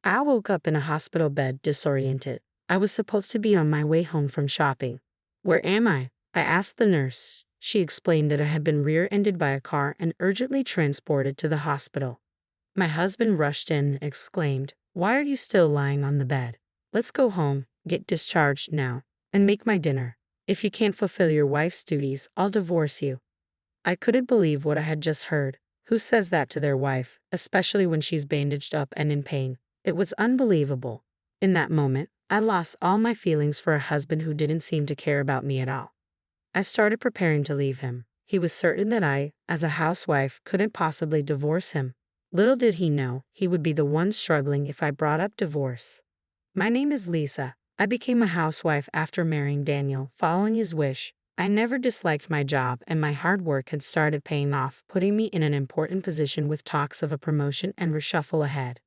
I woke up in a hospital bed, disoriented. I was supposed to be on my way home from shopping. Where am I? I asked the nurse. She explained that I had been rear-ended by a car and urgently transported to the hospital. My husband rushed in and exclaimed, "Why are you still lying on the bed? Let's go home, get discharged now, and make my dinner. If you can't fulfill your wife's duties, I'll divorce you." I couldn't believe what I had just heard. Who says that to their wife, especially when she's bandaged up and in pain? It was unbelievable. In that moment, I lost all my feelings for a husband who didn't seem to care about me at all. I started preparing to leave him. He was certain that I, as a housewife, couldn't possibly divorce him. Little did he know, he would be the one struggling if I brought up divorce. My name is Lisa. I became a housewife after marrying Daniel, following his wish. I never disliked my job, and my hard work had started paying off, putting me in an important position with talks of a promotion and reshuffle ahead.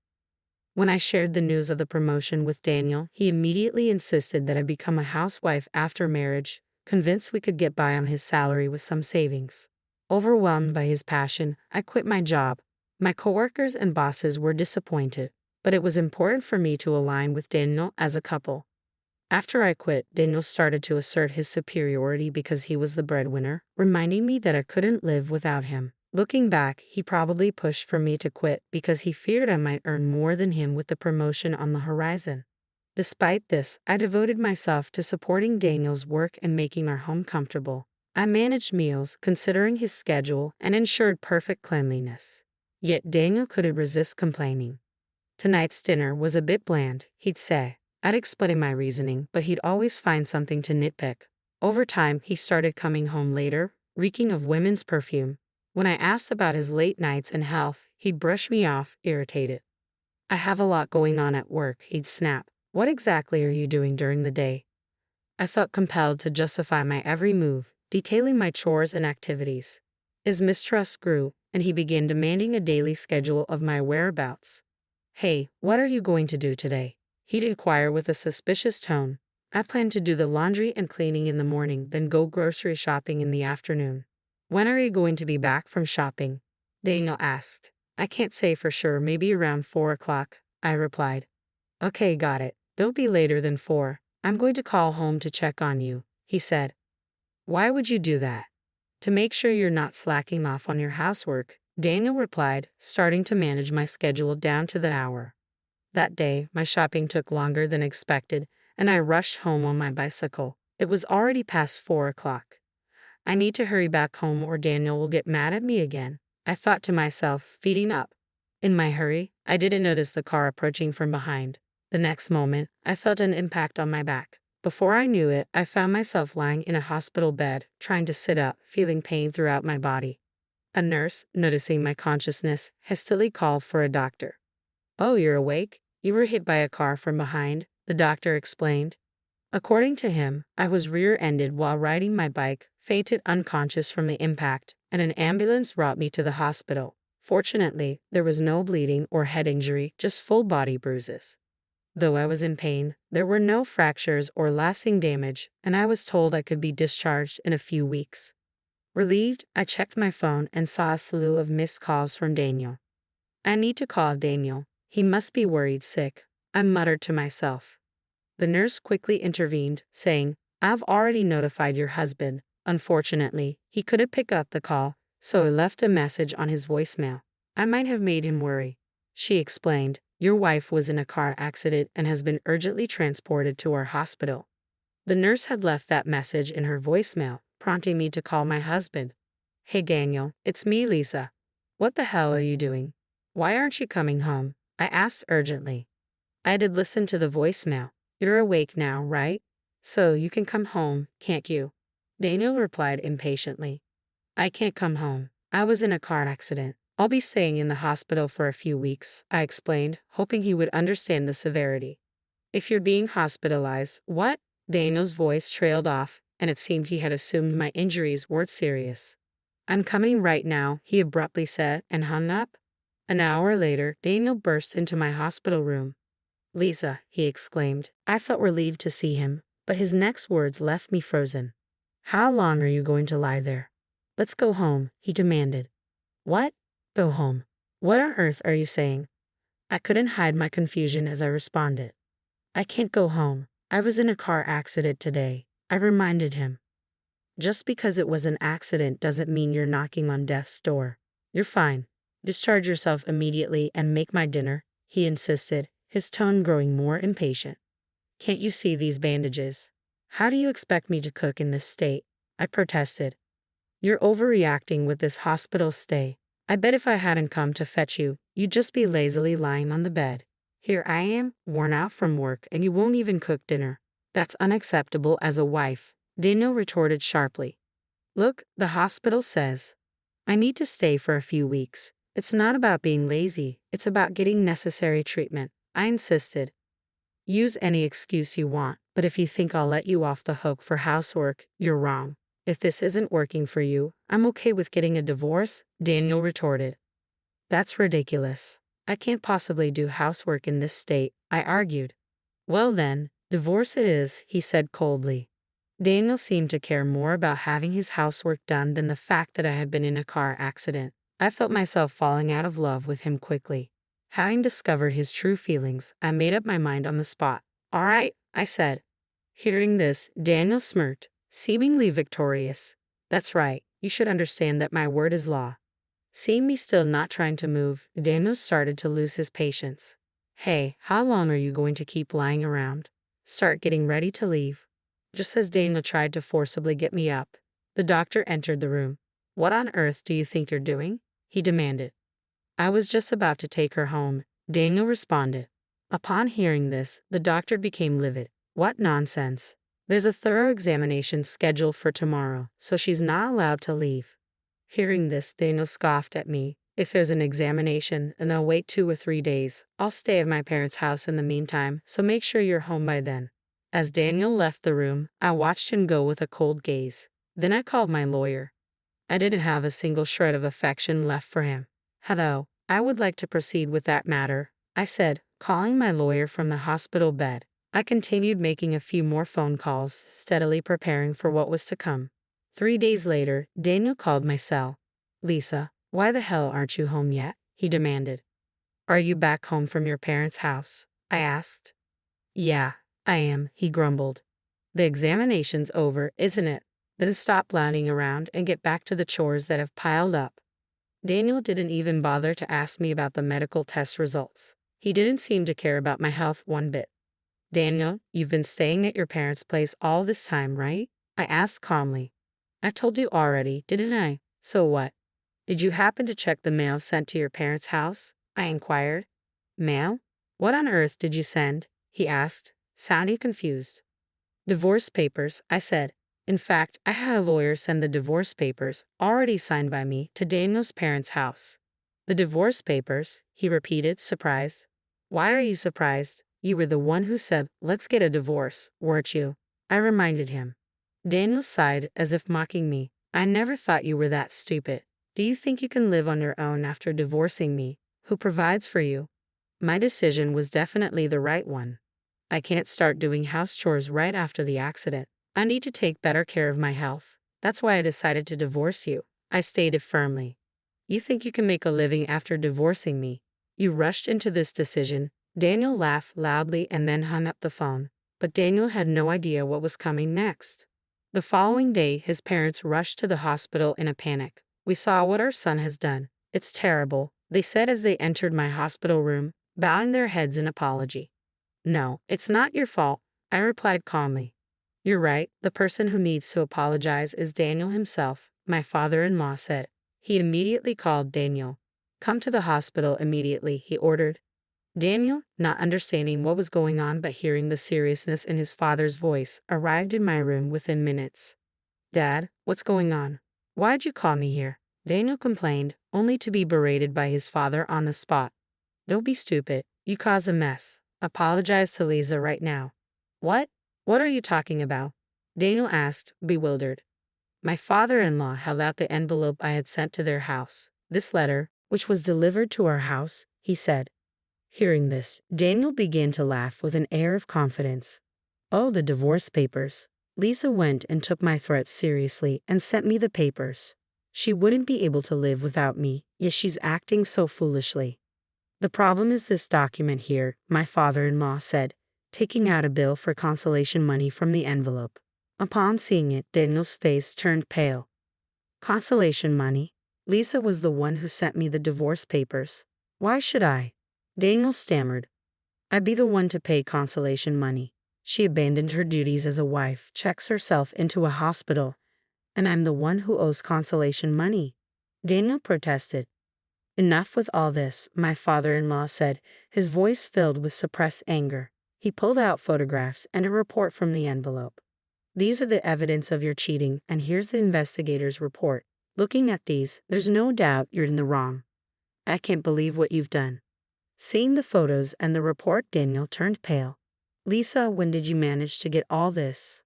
When I shared the news of the promotion with Daniel, he immediately insisted that I become a housewife after marriage, convinced we could get by on his salary with some savings. Overwhelmed by his passion, I quit my job. My coworkers and bosses were disappointed, but it was important for me to align with Daniel as a couple. After I quit, Daniel started to assert his superiority because he was the breadwinner, reminding me that I couldn't live without him. Looking back, he probably pushed for me to quit because he feared I might earn more than him with the promotion on the horizon. Despite this, I devoted myself to supporting Daniel's work and making our home comfortable. I managed meals, considering his schedule, and ensured perfect cleanliness. Yet Daniel couldn't resist complaining. Tonight's dinner was a bit bland, he'd say. I'd explain my reasoning, but he'd always find something to nitpick. Over time, he started coming home later, reeking of women's perfume. When I asked about his late nights and health, he'd brush me off, irritated. "I have a lot going on at work," he'd snap. "What exactly are you doing during the day?" I felt compelled to justify my every move, detailing my chores and activities. His mistrust grew, and he began demanding a daily schedule of my whereabouts. "Hey, what are you going to do today?" he'd inquire with a suspicious tone. "I plan to do the laundry and cleaning in the morning, then go grocery shopping in the afternoon." "When are you going to be back from shopping?" Daniel asked. "I can't say for sure, maybe around 4 o'clock, I replied. "Okay, got it. Don't be later than 4. I'm going to call home to check on you," he said. "Why would you do that?" "To make sure you're not slacking off on your housework," Daniel replied, starting to manage my schedule down to the hour. That day, my shopping took longer than expected, and I rushed home on my bicycle. It was already past 4 o'clock. I need to hurry back home or Daniel will get mad at me again, I thought to myself, feeding up. In my hurry, I didn't notice the car approaching from behind. The next moment, I felt an impact on my back. Before I knew it, I found myself lying in a hospital bed, trying to sit up, feeling pain throughout my body. A nurse, noticing my consciousness, hastily called for a doctor. "Oh, you're awake? You were hit by a car from behind," the doctor explained. According to him, I was rear-ended while riding my bike, fainted unconscious from the impact, and an ambulance brought me to the hospital. Fortunately, there was no bleeding or head injury, just full body bruises. Though I was in pain, there were no fractures or lasting damage, and I was told I could be discharged in a few weeks. Relieved, I checked my phone and saw a slew of missed calls from Daniel. "I need to call Daniel. He must be worried sick," I muttered to myself. The nurse quickly intervened, saying, "I've already notified your husband." Unfortunately, he couldn't pick up the call, so I left a message on his voicemail. "I might have made him worry," she explained. "Your wife was in a car accident and has been urgently transported to our hospital." The nurse had left that message in her voicemail, prompting me to call my husband. "Hey Daniel, it's me, Lisa. What the hell are you doing? Why aren't you coming home?" I asked urgently. I did listen to the voicemail. "You're awake now, right? So you can come home, can't you?" Daniel replied impatiently. "I can't come home. I was in a car accident. I'll be staying in the hospital for a few weeks," I explained, hoping he would understand the severity. "If you're being hospitalized, what?" Daniel's voice trailed off, and it seemed he had assumed my injuries weren't serious. "I'm coming right now," he abruptly said, and hung up. An hour later, Daniel burst into my hospital room. "Lisa," he exclaimed. I felt relieved to see him, but his next words left me frozen. "How long are you going to lie there?" "Let's go home," he demanded. "What? Go home? What on earth are you saying?" I couldn't hide my confusion as I responded. I can't go home. I was in a car accident today, I reminded him. Just because it was an accident doesn't mean you're knocking on death's door. You're fine. Discharge yourself immediately and make my dinner, he insisted, his tone growing more impatient. Can't you see these bandages? How do you expect me to cook in this state? I protested. You're overreacting with this hospital stay. I bet if I hadn't come to fetch you, you'd just be lazily lying on the bed. Here I am, worn out from work, and you won't even cook dinner. That's unacceptable as a wife, Daniel retorted sharply. Look, the hospital says I need to stay for a few weeks. It's not about being lazy, it's about getting necessary treatment, I insisted. Use any excuse you want, but if you think I'll let you off the hook for housework, you're wrong. If this isn't working for you, I'm okay with getting a divorce, Daniel retorted. That's ridiculous. I can't possibly do housework in this state, I argued. Well then, divorce it is, he said coldly. Daniel seemed to care more about having his housework done than the fact that I had been in a car accident. I felt myself falling out of love with him quickly. Having discovered his true feelings, I made up my mind on the spot. All right, I said. Hearing this, Daniel smirked, seemingly victorious. That's right, you should understand that my word is law. Seeing me still not trying to move, Daniel started to lose his patience. Hey, how long are you going to keep lying around? Start getting ready to leave. Just as Daniel tried to forcibly get me up, the doctor entered the room. What on earth do you think you're doing? He demanded. I was just about to take her home, Daniel responded. Upon hearing this, the doctor became livid. What nonsense. There's a thorough examination scheduled for tomorrow, so she's not allowed to leave. Hearing this, Daniel scoffed at me. If there's an examination and I'll wait 2 or 3 days, I'll stay at my parents' house in the meantime, so make sure you're home by then. As Daniel left the room, I watched him go with a cold gaze. Then I called my lawyer. I didn't have a single shred of affection left for him. Hello, I would like to proceed with that matter, I said, calling my lawyer from the hospital bed. I continued making a few more phone calls, steadily preparing for what was to come. 3 days later, Daniel called my cell. Lisa, why the hell aren't you home yet? He demanded. Are you back home from your parents' house? I asked. Yeah, I am, he grumbled. The examination's over, isn't it? Then stop lounging around and get back to the chores that have piled up. Daniel didn't even bother to ask me about the medical test results. He didn't seem to care about my health one bit. Daniel, you've been staying at your parents' place all this time, right? I asked calmly. I told you already, didn't I? So what? Did you happen to check the mail sent to your parents' house? I inquired. Mail? What on earth did you send? He asked, sounding confused. Divorce papers, I said. In fact, I had a lawyer send the divorce papers, already signed by me, to Daniel's parents' house. The divorce papers, he repeated, surprised. Why are you surprised? You were the one who said, let's get a divorce, weren't you? I reminded him. Daniel sighed as if mocking me. I never thought you were that stupid. Do you think you can live on your own after divorcing me? Who provides for you? My decision was definitely the right one. I can't start doing house chores right after the accident. I need to take better care of my health. That's why I decided to divorce you, I stated firmly. You think you can make a living after divorcing me? You rushed into this decision. Daniel laughed loudly and then hung up the phone. But Daniel had no idea what was coming next. The following day, his parents rushed to the hospital in a panic. We saw what our son has done. It's terrible, they said as they entered my hospital room, bowing their heads in apology. No, it's not your fault, I replied calmly. You're right, the person who needs to apologize is Daniel himself, my father-in-law said. He immediately called Daniel. Come to the hospital immediately, he ordered. Daniel, not understanding what was going on but hearing the seriousness in his father's voice, arrived in my room within minutes. Dad, what's going on? Why'd you call me here? Daniel complained, only to be berated by his father on the spot. Don't be stupid, you caused a mess. Apologize to Lisa right now. What? What are you talking about? Daniel asked, bewildered. My father-in-law held out the envelope I had sent to their house. This letter, which was delivered to our house, he said. Hearing this, Daniel began to laugh with an air of confidence. Oh, the divorce papers. Lisa went and took my threats seriously and sent me the papers. She wouldn't be able to live without me, yet she's acting so foolishly. The problem is this document here, my father-in-law said, taking out a bill for consolation money from the envelope. Upon seeing it, Daniel's face turned pale. Consolation money? Lisa was the one who sent me the divorce papers. Why should I? Daniel stammered. I'd be the one to pay consolation money. She abandoned her duties as a wife, checks herself into a hospital, and I'm the one who owes consolation money. Daniel protested. Enough with all this, my father-in-law said, his voice filled with suppressed anger. He pulled out photographs and a report from the envelope. These are the evidence of your cheating, and here's the investigator's report. Looking at these, there's no doubt you're in the wrong. I can't believe what you've done. Seeing the photos and the report, Daniel turned pale. Lisa, when did you manage to get all this?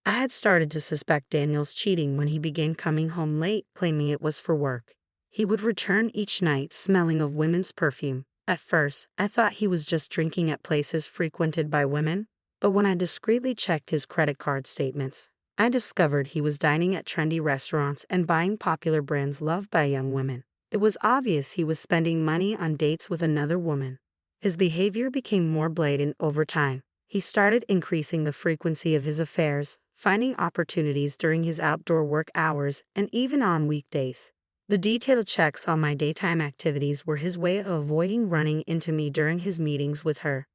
I had started to suspect Daniel's cheating when he began coming home late, claiming it was for work. He would return each night smelling of women's perfume. At first, I thought he was just drinking at places frequented by women, but when I discreetly checked his credit card statements, I discovered he was dining at trendy restaurants and buying popular brands loved by young women. It was obvious he was spending money on dates with another woman. His behavior became more blatant over time. He started increasing the frequency of his affairs, finding opportunities during his outdoor work hours and even on weekdays. The detailed checks on my daytime activities were his way of avoiding running into me during his meetings with her.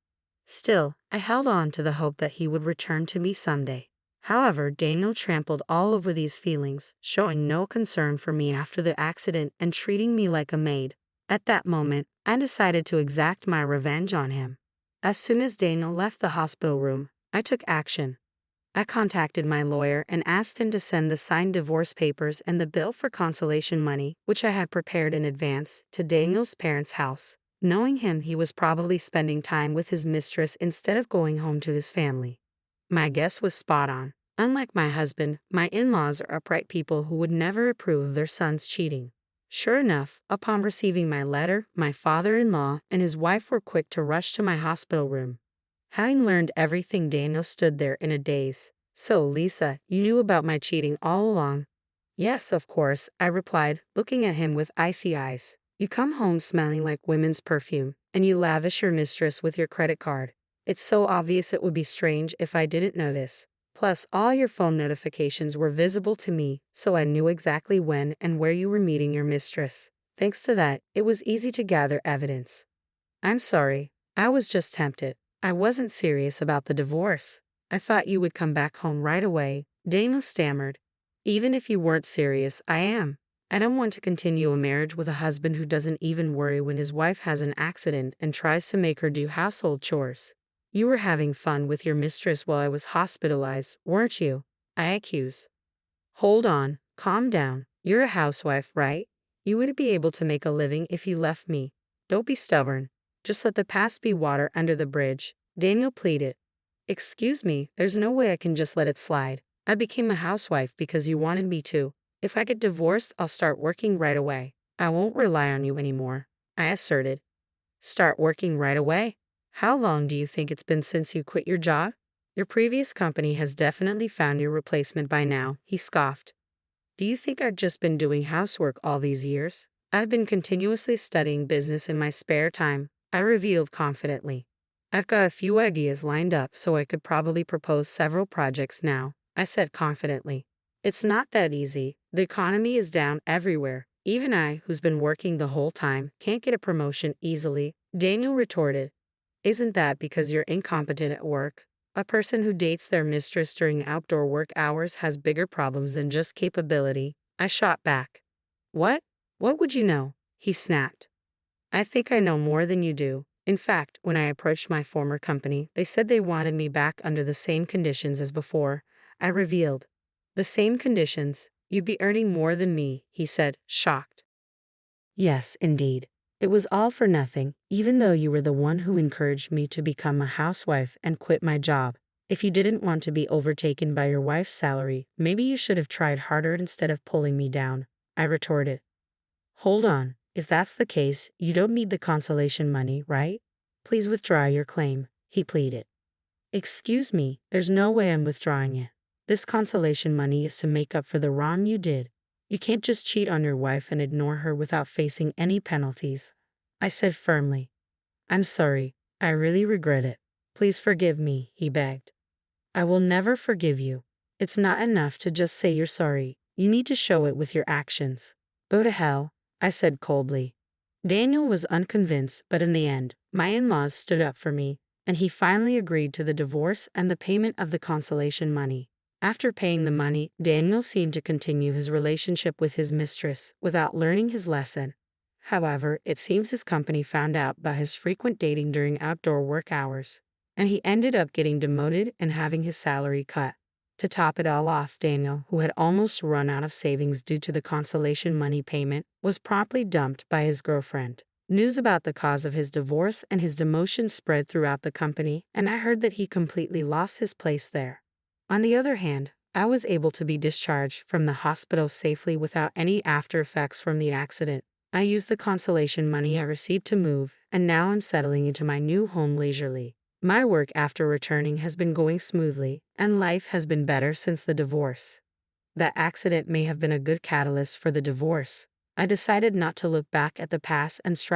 Still, I held on to the hope that he would return to me someday. However, Daniel trampled all over these feelings, showing no concern for me after the accident and treating me like a maid. At that moment, I decided to exact my revenge on him. As soon as Daniel left the hospital room, I took action. I contacted my lawyer and asked him to send the signed divorce papers and the bill for consolation money, which I had prepared in advance, to Daniel's parents' house. Knowing him, he was probably spending time with his mistress instead of going home to his family. My guess was spot on. Unlike my husband, my in-laws are upright people who would never approve of their son's cheating. Sure enough, upon receiving my letter, my father-in-law and his wife were quick to rush to my hospital room. Having learned everything, Daniel stood there in a daze. So, Lisa, you knew about my cheating all along? Yes, of course, I replied, looking at him with icy eyes. You come home smelling like women's perfume, and you lavish your mistress with your credit card. It's so obvious it would be strange if I didn't notice. Plus, all your phone notifications were visible to me, so I knew exactly when and where you were meeting your mistress. Thanks to that, it was easy to gather evidence. I'm sorry, I was just tempted. I wasn't serious about the divorce. I thought you would come back home right away, Daniel stammered. Even if you weren't serious, I am. I don't want to continue a marriage with a husband who doesn't even worry when his wife has an accident and tries to make her do household chores. You were having fun with your mistress while I was hospitalized, weren't you? I accuse. Hold on, calm down. You're a housewife, right? You wouldn't be able to make a living if you left me. Don't be stubborn. Just let the past be water under the bridge, Daniel pleaded. Excuse me, there's no way I can just let it slide. I became a housewife because you wanted me to. If I get divorced, I'll start working right away. I won't rely on you anymore, I asserted. Start working right away? How long do you think it's been since you quit your job? Your previous company has definitely found your replacement by now, he scoffed. Do you think I've just been doing housework all these years? I've been continuously studying business in my spare time, I revealed confidently. I've got a few ideas lined up so I could probably propose several projects now, I said confidently. It's not that easy. The economy is down everywhere. Even I, who's been working the whole time, can't get a promotion easily, Daniel retorted. Isn't that because you're incompetent at work? A person who dates their mistress during outdoor work hours has bigger problems than just capability, I shot back. What? What would you know? He snapped. I think I know more than you do. In fact, when I approached my former company, they said they wanted me back under the same conditions as before, I revealed. The same conditions? You'd be earning more than me, he said, shocked. Yes, indeed. It was all for nothing, even though you were the one who encouraged me to become a housewife and quit my job. If you didn't want to be overtaken by your wife's salary, maybe you should have tried harder instead of pulling me down, I retorted. Hold on. If that's the case, you don't need the consolation money, right? Please withdraw your claim, he pleaded. Excuse me, there's no way I'm withdrawing it. This consolation money is to make up for the wrong you did. You can't just cheat on your wife and ignore her without facing any penalties. I said firmly. I'm sorry. I really regret it. Please forgive me, he begged. I will never forgive you. It's not enough to just say you're sorry. You need to show it with your actions. Go to hell, I said coldly. Daniel was unconvinced, but in the end, my in-laws stood up for me, and he finally agreed to the divorce and the payment of the consolation money. After paying the money, Daniel seemed to continue his relationship with his mistress without learning his lesson. However, it seems his company found out about his frequent dating during outdoor work hours, and he ended up getting demoted and having his salary cut. To top it all off, Daniel, who had almost run out of savings due to the consolation money payment, was promptly dumped by his girlfriend. News about the cause of his divorce and his demotion spread throughout the company, and I heard that he completely lost his place there. On the other hand, I was able to be discharged from the hospital safely without any after effects from the accident. I used the consolation money I received to move, and now I'm settling into my new home leisurely. My work after returning has been going smoothly, and life has been better since the divorce. That accident may have been a good catalyst for the divorce. I decided not to look back at the past and strive